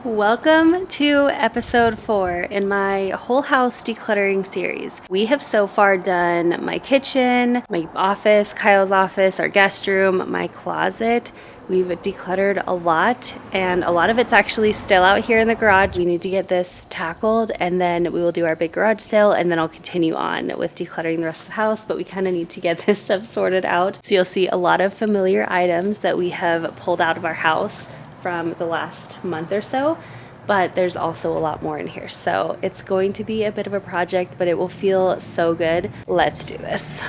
Welcome to episode 4 in my whole house decluttering series. We have so far done my kitchen, my office, Kyle's office, our guest room, my closet. We've decluttered a lot, and a lot of it's actually still out here in the garage. We need to get this tackled, and then we will do our big garage sale, and then I'll continue on with decluttering the rest of the house, but we kind of need to get this stuff sorted out. So you'll see a lot of familiar items that we have pulled out of our house from the last month or so, but there's also a lot more in here. So it's going to be a bit of a project, but it will feel so good. Let's do this.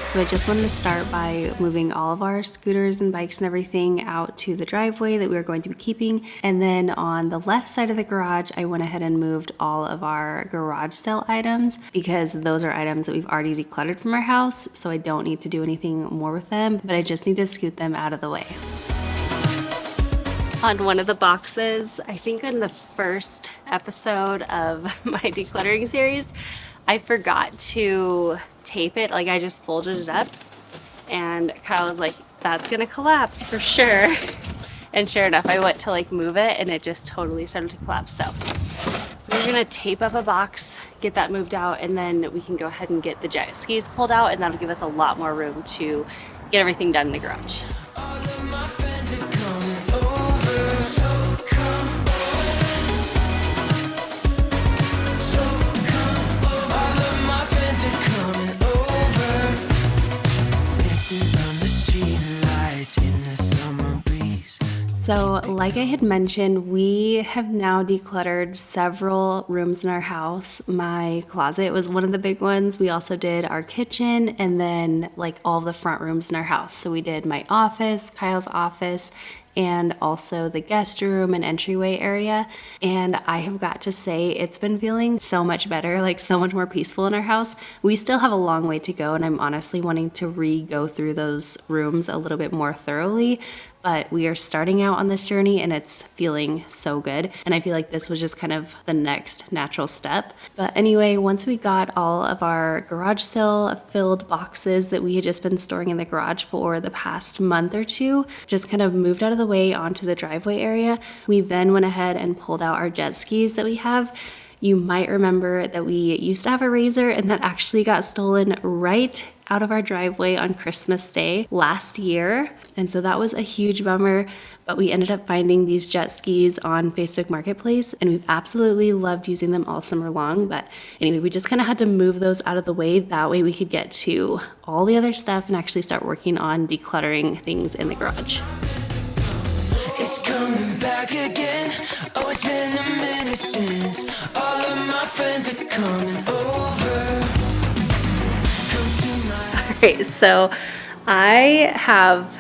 So I just wanted to start by moving all of our scooters and bikes and everything out to the driveway that we are going to be keeping. And then on the left side of the garage, I went ahead and moved all of our garage sale items because those are items that we've already decluttered from our house. So I don't need to do anything more with them, but I just need to scoot them out of the way. On one of the boxes, I think in the first episode of my decluttering series, I forgot to tape it. Like, I just folded it up, and Kyle was like, that's gonna collapse for sure. And sure enough, I went to like move it and it just totally started to collapse. So we're gonna tape up a box, get that moved out, and then we can go ahead and get the jet skis pulled out, and that'll give us a lot more room to get everything done in the garage. So like I had mentioned, we have now decluttered several rooms in our house. My closet was one of the big ones. We also did our kitchen and then like all the front rooms in our house. So we did my office, Kyle's office, and also the guest room and entryway area. And I have got to say, it's been feeling so much better, like so much more peaceful in our house. We still have a long way to go, and I'm honestly wanting to go through those rooms a little bit more thoroughly. But we are starting out on this journey and it's feeling so good. And I feel like this was just kind of the next natural step. But anyway, once we got all of our garage sale filled boxes that we had just been storing in the garage for the past month or two, just kind of moved out of the way onto the driveway area, we then went ahead and pulled out our jet skis that we have. You might remember that we used to have a Razor, and that actually got stolen right out of our driveway on Christmas Day last year. And so that was a huge bummer, but we ended up finding these jet skis on Facebook Marketplace, and we've absolutely loved using them all summer long. But anyway, we just kind of had to move those out of the way. That way we could get to all the other stuff and actually start working on decluttering things in the garage. It's coming back again. Oh, it's been a minute since all of my friends are coming over. Okay, so I have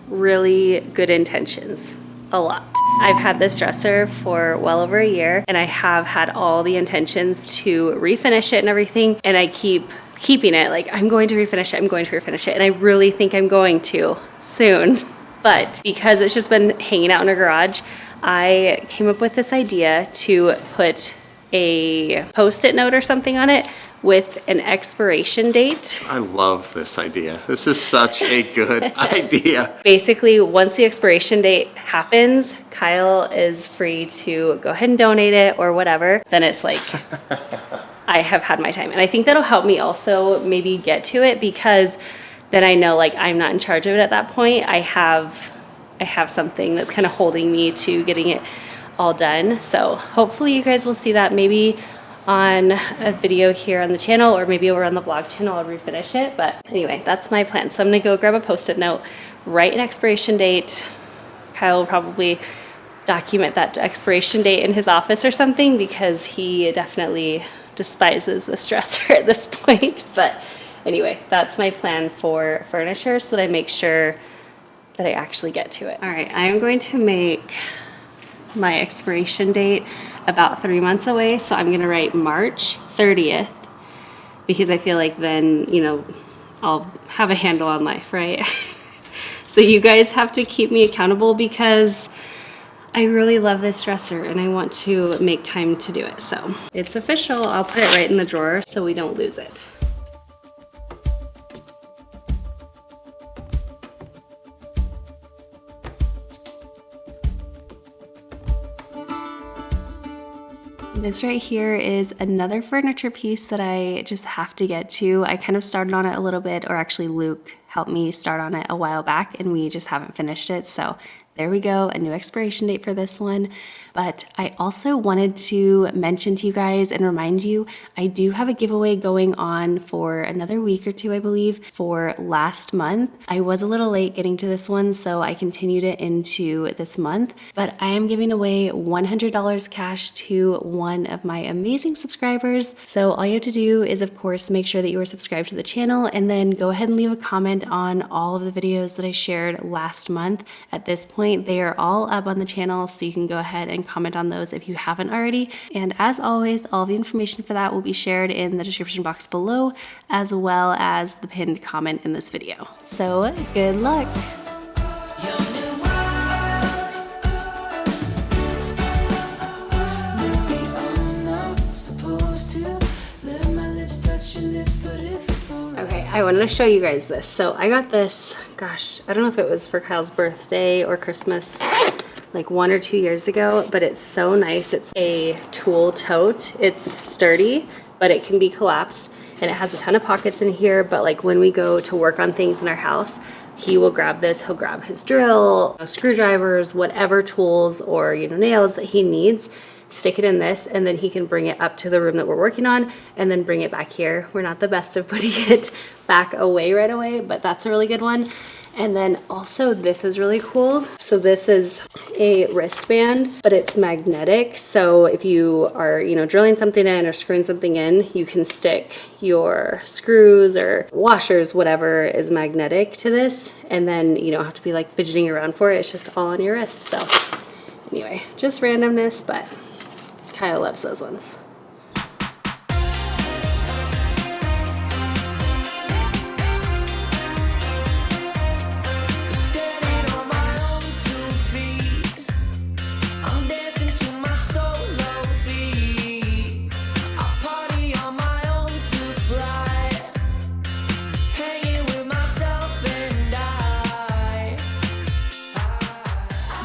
really good intentions, a lot. I've had this dresser for well over a year, and I have had all the intentions to refinish it and everything, and I keep keeping it, like, I'm going to refinish it, I'm going to refinish it, and I really think I'm going to soon. But because it's just been hanging out in our garage, I came up with this idea to put a Post-it note or something on it with an expiration date. I love this idea. This is such a good idea. Basically, once the expiration date happens, Kyle is free to go ahead and donate it or whatever. Then it's like, I have had my time. And I think that'll help me also maybe get to it, because then I know like I'm not in charge of it at that point. I have something that's kind of holding me to getting it all done. So hopefully you guys will see that maybe on a video here on the channel, or maybe over on the vlog channel. I'll refinish it. But anyway, that's my plan. So I'm gonna go grab a Post-it note, write an expiration date. Kyle will probably document that expiration date in his office or something, because he definitely despises this dresser at this point. But anyway, that's my plan for furniture, so that I make sure that I actually get to it. All right, I am going to make my expiration date about 3 months away, so I'm gonna write March 30th, because I feel like then, you know, I'll have a handle on life, right? So you guys have to keep me accountable, because I really love this dresser and I want to make time to do it. So it's official. I'll put it right in the drawer so we don't lose it. This right here is another furniture piece that I just have to get to. I kind of started on it a little bit, or actually Luke helped me start on it a while back and we just haven't finished it. So there we go, a new expiration date for this one. But I also wanted to mention to you guys and remind you, I do have a giveaway going on for another week or two, I believe, for last month. I was a little late getting to this one, so I continued it into this month. But I am giving away $100 cash to one of my amazing subscribers. So all you have to do is, of course, make sure that you are subscribed to the channel and then go ahead and leave a comment on all of the videos that I shared last month. At this point, they are all up on the channel, so you can go ahead and comment on those if you haven't already. And as always, all the information for that will be shared in the description box below, as well as the pinned comment in this video. So good luck. Okay, I wanted to show you guys this. So I got this, gosh, I don't know if it was for Kyle's birthday or Christmas, like 1 or 2 years ago, but it's so nice. It's a tool tote. It's sturdy, but it can be collapsed, and it has a ton of pockets in here. But like when we go to work on things in our house, he will grab this. He'll grab his drill, screwdrivers, whatever tools or nails that he needs, stick it in this, and then he can bring it up to the room that we're working on and then bring it back here. We're not the best of putting it back away right away, but that's a really good one. And then also this is really cool. So this is a wristband, but it's magnetic. So if you are, drilling something in or screwing something in, you can stick your screws or washers, whatever is magnetic to this. And then you don't have to be like fidgeting around for it. It's just all on your wrist. So anyway, just randomness, but Kyle loves those ones.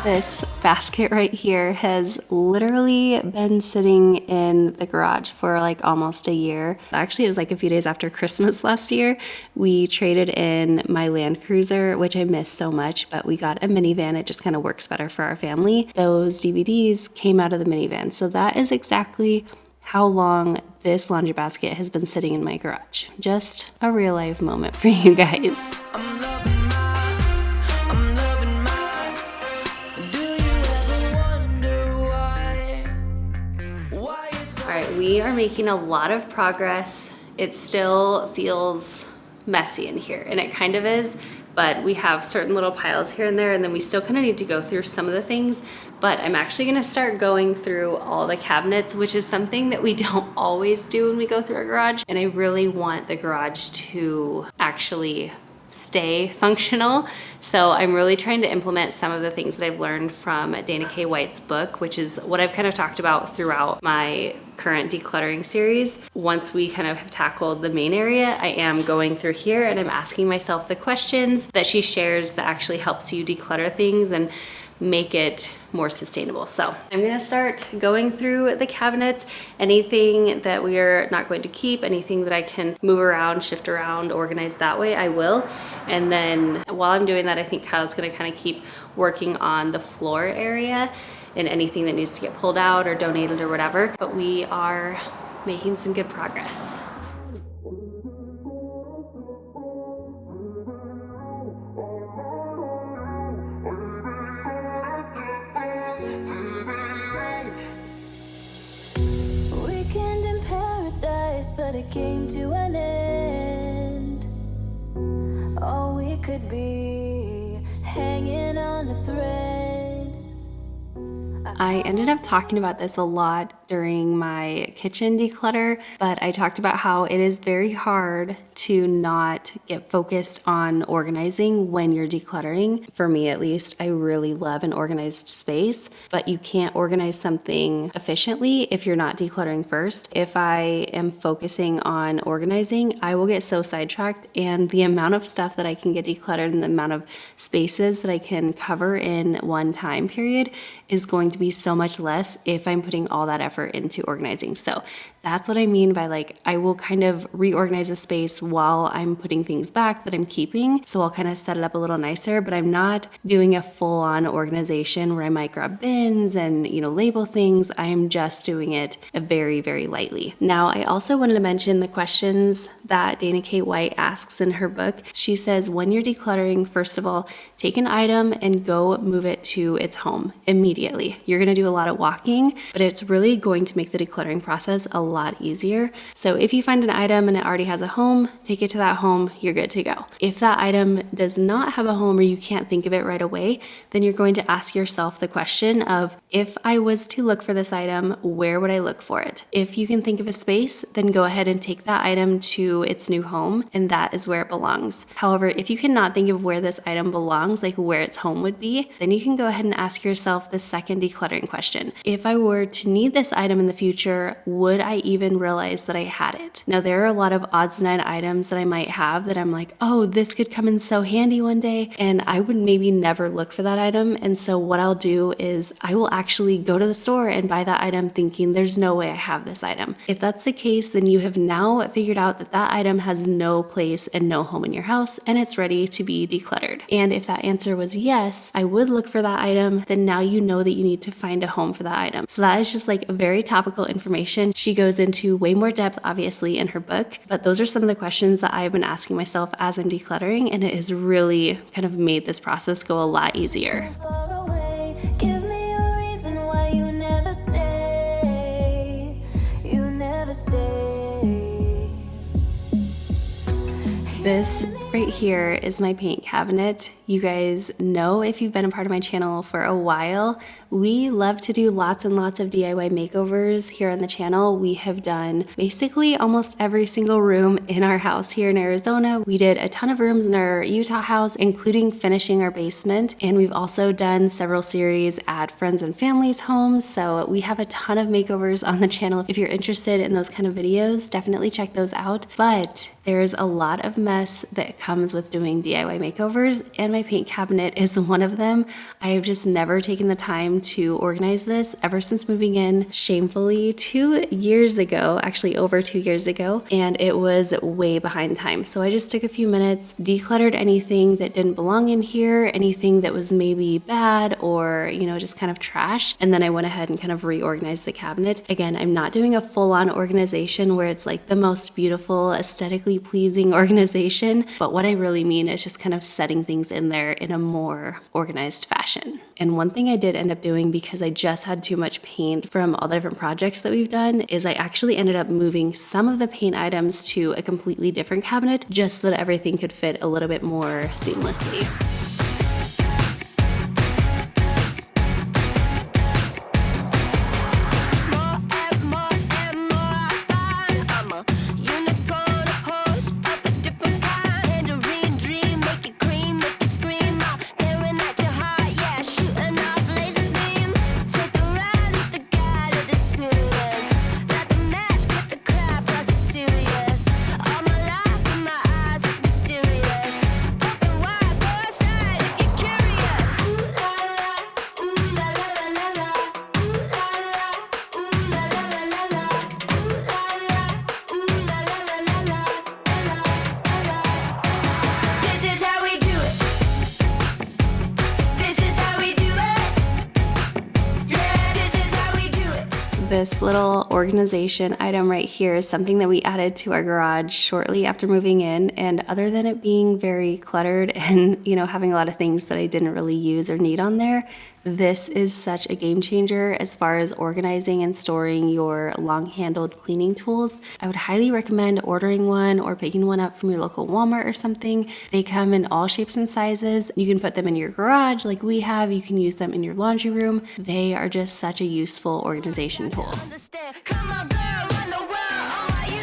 This basket right here has literally been sitting in the garage for like almost a year. Actually, it was like a few days after Christmas last year. We traded in my Land Cruiser, which I miss so much, but we got a minivan. It just kind of works better for our family. Those DVDs came out of the minivan. So that is exactly how long this laundry basket has been sitting in my garage. Just a real life moment for you guys. We are making a lot of progress. It still feels messy in here, and it kind of is, but we have certain little piles here and there, and then we still kind of need to go through some of the things. But I'm actually gonna start going through all the cabinets, which is something that we don't always do when we go through our garage. And I really want the garage to actually stay functional. So I'm really trying to implement some of the things that I've learned from Dana K. White's book, which is what I've kind of talked about throughout my current decluttering series. Once we kind of have tackled the main area, I am going through here and I'm asking myself the questions that she shares that actually helps you declutter things and make it more sustainable. So I'm gonna start going through the cabinets, anything that we are not going to keep, anything that I can move around, shift around, organize that way, I will. And then while I'm doing that, I think Kyle's gonna kind of keep working on the floor area and anything that needs to get pulled out or donated or whatever. But we are making some good progress. But it came to an end. All we could be hanging on a thread. I ended up talking about this a lot during my kitchen declutter, but I talked about how it is very hard to not get focused on organizing when you're decluttering. For me, at least, I really love an organized space, but you can't organize something efficiently if you're not decluttering first. If I am focusing on organizing, I will get so sidetracked, and the amount of stuff that I can get decluttered and the amount of spaces that I can cover in one time period is going to be so much less if I'm putting all that effort into organizing. So that's what I mean by like, I will kind of reorganize a space while I'm putting things back that I'm keeping. So I'll kind of set it up a little nicer, but I'm not doing a full on organization where I might grab bins and, label things. I'm just doing it very, very lightly. Now, I also wanted to mention the questions that Dana K. White asks in her book. She says, when you're decluttering, first of all, take an item and go move it to its home immediately. You're going to do a lot of walking, but it's really going to make the decluttering process a lot easier. So if you find an item and it already has a home, take it to that home, you're good to go. If that item does not have a home or you can't think of it right away, then you're going to ask yourself the question of, if I was to look for this item, where would I look for it? If you can think of a space, then go ahead and take that item to its new home, and that is where it belongs. However, if you cannot think of where this item belongs, like where its home would be, then you can go ahead and ask yourself the second decluttering question. If I were to need this item in the future, would I even realize that I had it? Now, there are a lot of odds and end items that I might have that I'm like, oh, this could come in so handy one day, and I would maybe never look for that item. And so what I'll do is I will actually go to the store and buy that item thinking there's no way I have this item. If that's the case, then you have now figured out that that item has no place and no home in your house, and it's ready to be decluttered. And if that answer was yes, I would look for that item, then now you know that you need to find a home for that item. So that is just like very topical information. She goes into way more depth, obviously, in her book, but those are some of the questions that I've been asking myself as I'm decluttering, and it has really kind of made this process go a lot easier. So far away, give me a reason why you never stay. You never stay. This right here is my paint cabinet. You guys know, if you've been a part of my channel for a while, we love to do lots and lots of DIY makeovers here on the channel. We have done basically almost every single room in our house here in Arizona. We did a ton of rooms in our Utah house, including finishing our basement. And we've also done several series at friends and family's homes. So we have a ton of makeovers on the channel. If you're interested in those kind of videos, definitely check those out. But there's a lot of mess that comes with doing DIY makeovers, and my paint cabinet is one of them. I have just never taken the time to organize this ever since moving in, shamefully 2 years ago, actually over 2 years ago, and it was way behind time. So I just took a few minutes, decluttered anything that didn't belong in here, anything that was maybe bad or, just kind of trash, and then I went ahead and kind of reorganized the cabinet. Again, I'm not doing a full-on organization where it's like the most beautiful, aesthetically pleasing organization, but what I really mean is just kind of setting things in there in a more organized fashion. And one thing I did end up doing, because I just had too much paint from all the different projects that we've done, is I actually ended up moving some of the paint items to a completely different cabinet just so that everything could fit a little bit more seamlessly. This little organization item right here is something that we added to our garage shortly after moving in, and other than it being very cluttered and having a lot of things that I didn't really use or need on there, This is such a game changer as far as organizing and storing your long-handled cleaning tools. I would highly recommend ordering one or picking one up from your local Walmart or something. They come in all shapes and sizes. You can put them in your garage like we have. You can use them in your laundry room. They are just such a useful organization tool.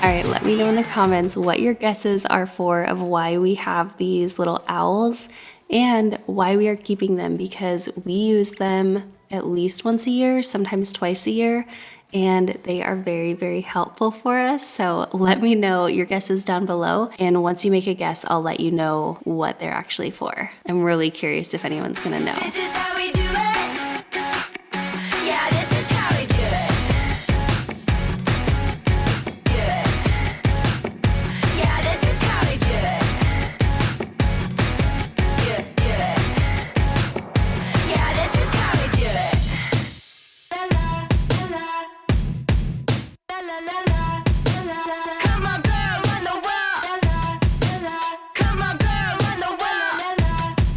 All right, let me know in the comments what your guesses are of why we have these little owls and why we are keeping them, because we use them at least once a year, sometimes twice a year, and they are very, very helpful for us. So let me know your guesses down below, and once you make a guess, I'll let you know what they're actually for. I'm really curious if anyone's gonna know. This is how we do it. Yeah, this is how we do it. Do it. Yeah, this is how we do it. Do it, do it. Yeah, this is how we do it. La la la la la la la. Come on, girl, run the world. La la la. Come on, girl, run the world.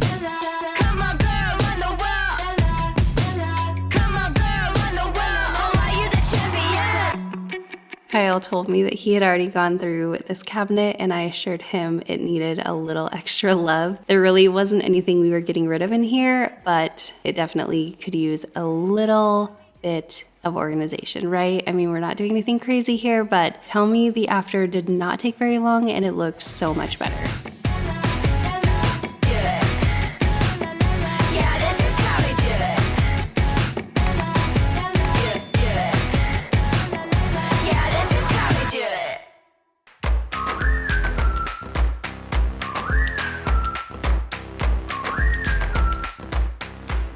La la. Come on, girl, run the world. La la. Come on, girl, run the world. Oh, are you the champion? Kyle told me that he had already gone through this cabinet, and I assured him it needed a little extra love. There really wasn't anything we were getting rid of in here, but it definitely could use a little bit of organization, right? I mean, we're not doing anything crazy here, but tell me the after did not take very long and it looks so much better. Yeah, this is how we do it. Yeah, this is how we do it.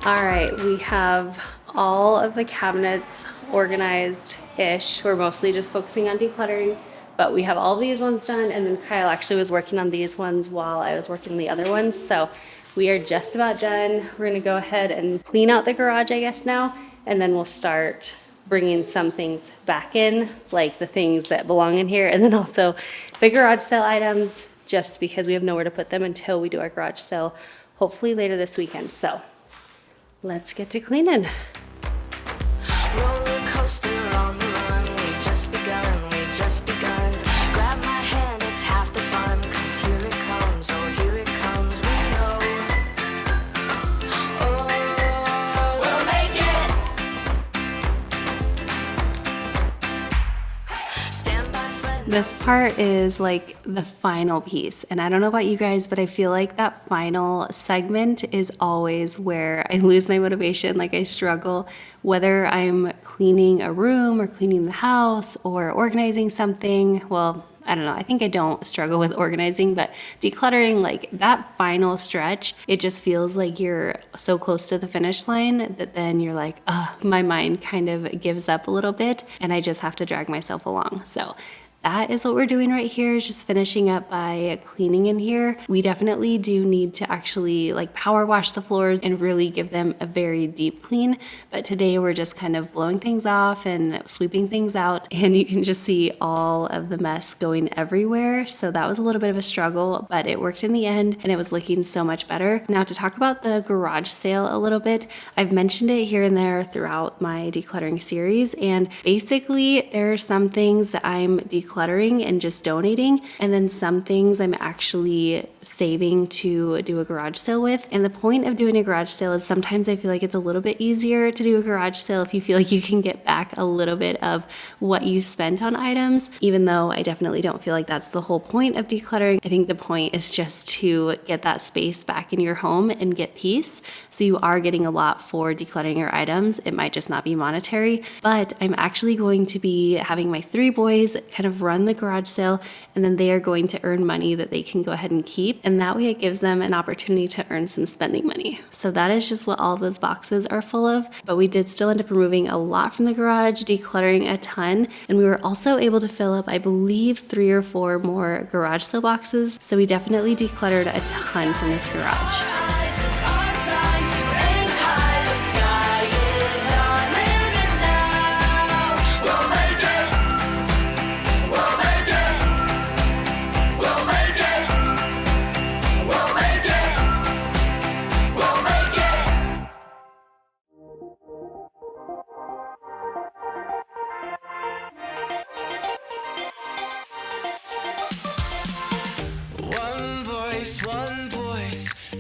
All right, we have all of the cabinets organized-ish. We're mostly just focusing on decluttering, but we have all of these ones done, and then Kyle actually was working on these ones while I was working on the other ones, so we are just about done. We're gonna go ahead and clean out the garage, I guess, now, and then we'll start bringing some things back in, like the things that belong in here, and then also the garage sale items, just because we have nowhere to put them until we do our garage sale, hopefully later this weekend. So let's get to cleaning. Roller coaster on the run, we just begun. Grab my hand, it's half the fun, 'cause here it comes, oh here it comes, we know. Oh, we'll make it. Stand by friend. This part is like the final piece, and I don't know about you guys, but I feel like that final segment is always where I lose my motivation, like I struggle, whether I'm cleaning a room or cleaning the house or organizing something. Well, I don't know, I think I don't struggle with organizing, but decluttering, like that final stretch, it just feels like you're so close to the finish line that then you're like, my mind kind of gives up a little bit and I just have to drag myself along. So that is what we're doing right here, is just finishing up by cleaning in here. We definitely do need to actually like power wash the floors and really give them a very deep clean. But today we're just kind of blowing things off and sweeping things out, and you can just see all of the mess going everywhere. So that was a little bit of a struggle, but it worked in the end and it was looking so much better. Now to talk about the garage sale a little bit, I've mentioned it here and there throughout my decluttering series, and basically there are some things that I'm decluttering and just donating, and then some things I'm actually saving to do a garage sale with. And the point of doing a garage sale is sometimes I feel like it's a little bit easier to do a garage sale if you feel like you can get back a little bit of what you spent on items, even though I definitely don't feel like that's the whole point of decluttering. I think the point is just to get that space back in your home and get peace. So you are getting a lot for decluttering your items. It might just not be monetary, but I'm actually going to be having my 3 boys kind of run the garage sale, and then they are going to earn money that they can go ahead and keep. And that way it gives them an opportunity to earn some spending money. So that is just what all those boxes are full of. But we did still end up removing a lot from the garage, decluttering a ton. And we were also able to fill up, I believe, 3 or 4 more garage sale boxes. So we definitely decluttered a ton from this garage.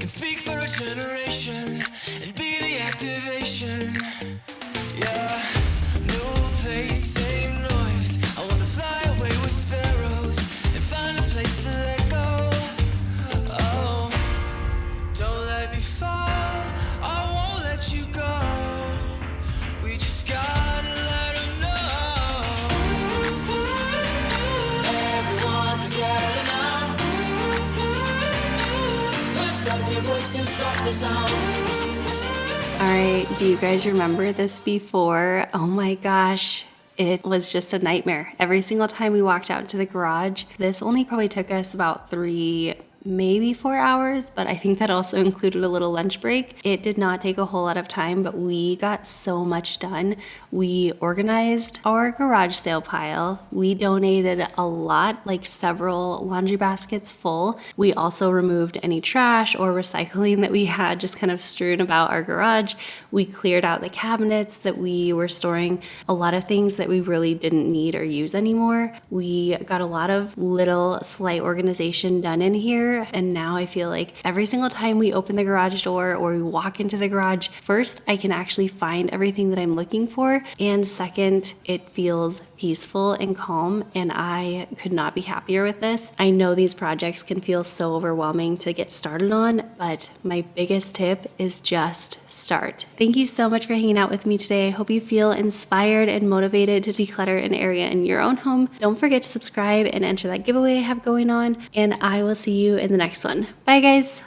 can speak for a generation and be the activation. Yeah, new place, same noise. I wanna fly away with sparrows and find a place to let go. Oh, don't let me fall, I won't let you go. We just gotta let them know. Everyone together now. Lift up your voice to stop the sound. All right, do you guys remember this before? Oh my gosh. It was just a nightmare. Every single time we walked out to the garage, this only probably took us about 3, maybe 4 hours, but I think that also included a little lunch break. It did not take a whole lot of time, but we got so much done. We organized our garage sale pile. We donated a lot, like several laundry baskets full. We also removed any trash or recycling that we had just kind of strewn about our garage. We cleared out the cabinets that we were storing a lot of things that we really didn't need or use anymore. We got a lot of little slight organization done in here. And now I feel like every single time we open the garage door or we walk into the garage, first, I can actually find everything that I'm looking for. And second, it feels peaceful and calm. And I could not be happier with this. I know these projects can feel so overwhelming to get started on, but my biggest tip is just start. Thank you so much for hanging out with me today. I hope you feel inspired and motivated to declutter an area in your own home. Don't forget to subscribe and enter that giveaway I have going on. And I will see you in the next one. Bye, guys.